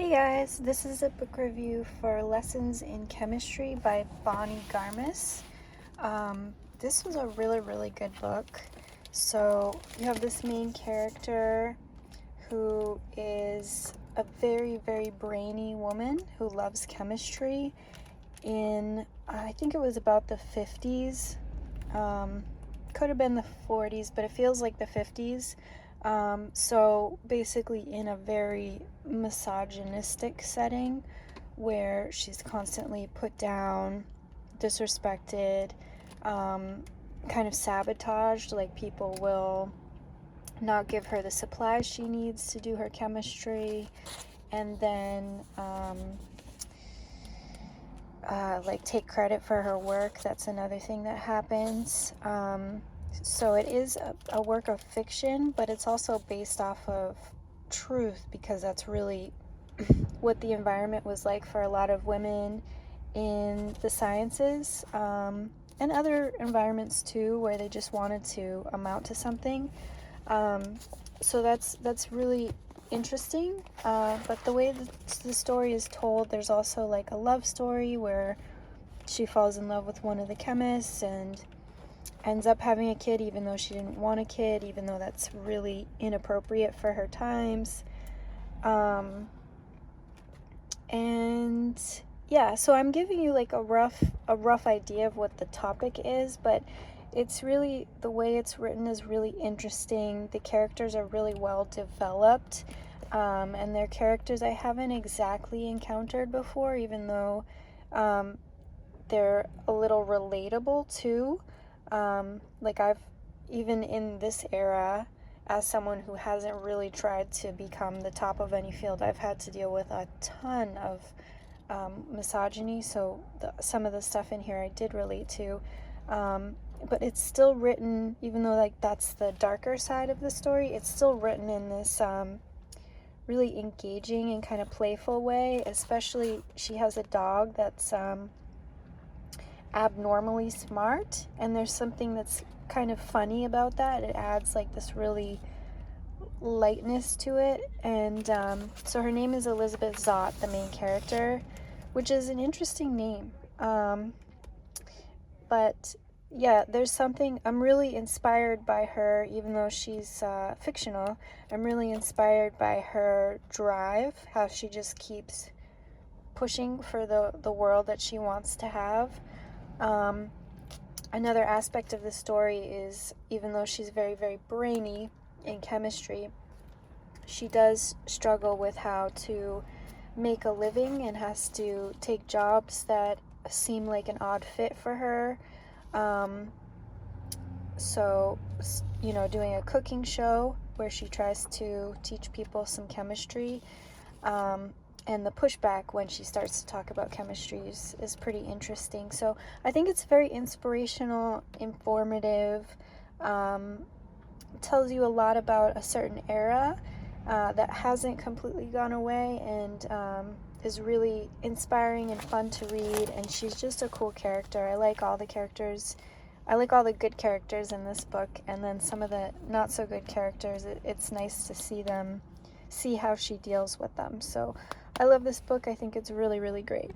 Hey guys, this is a book review for Lessons in Chemistry by Bonnie Garmus. This was a really good book. So you have this main character who is a very brainy woman who loves chemistry in, I think it was about the 50s. Could have been the 40s, but it feels like the 50s. So basically in a very misogynistic setting where she's constantly put down, disrespected, kind of sabotaged, like people will not give her the supplies she needs to do her chemistry, and then like take credit for her work. That's another thing that happens. So it is a work of fiction, but it's also based off of truth because that's really what the environment was like for a lot of women in the sciences, and other environments too, where they just wanted to amount to something. So that's really interesting. But the way the story is told, there's also like a love story where she falls in love with one of the chemists and ends up having a kid even though she didn't want a kid, even though that's really inappropriate for her times. And yeah, so I'm giving you like a rough idea of what the topic is, but it's really, the way it's written is really interesting. The characters are really well developed, and they're characters I haven't exactly encountered before, even though they're a little relatable too. Like even in this era, as someone who hasn't really tried to become the top of any field, I've had to deal with a ton of misogyny, so some of the stuff in here I did relate to. But it's still written, even though like that's the darker side of the story, it's still written in this really engaging and kind of playful way. Especially she has a dog that's abnormally smart, and there's something that's kind of funny about that. It adds like this really lightness to it. And so her name is Elizabeth Zott, the main character, which is an interesting name. But yeah, there's something, I'm really inspired by her, even though she's fictional. I'm really inspired by her drive, how she just keeps pushing for the world that she wants to have. Another aspect of the story is, even though she's very brainy in chemistry, she does struggle with how to make a living and has to take jobs that seem like an odd fit for her. So, doing a cooking show where she tries to teach people some chemistry, and the pushback when she starts to talk about chemistry is pretty interesting. So I think it's very inspirational, informative, tells you a lot about a certain era that hasn't completely gone away, and is really inspiring and fun to read. And she's just a cool character. I like all the characters. I like all the good characters in this book, and then some of the not so good characters, it's nice to see how she deals with them. So I love this book. I think it's really great.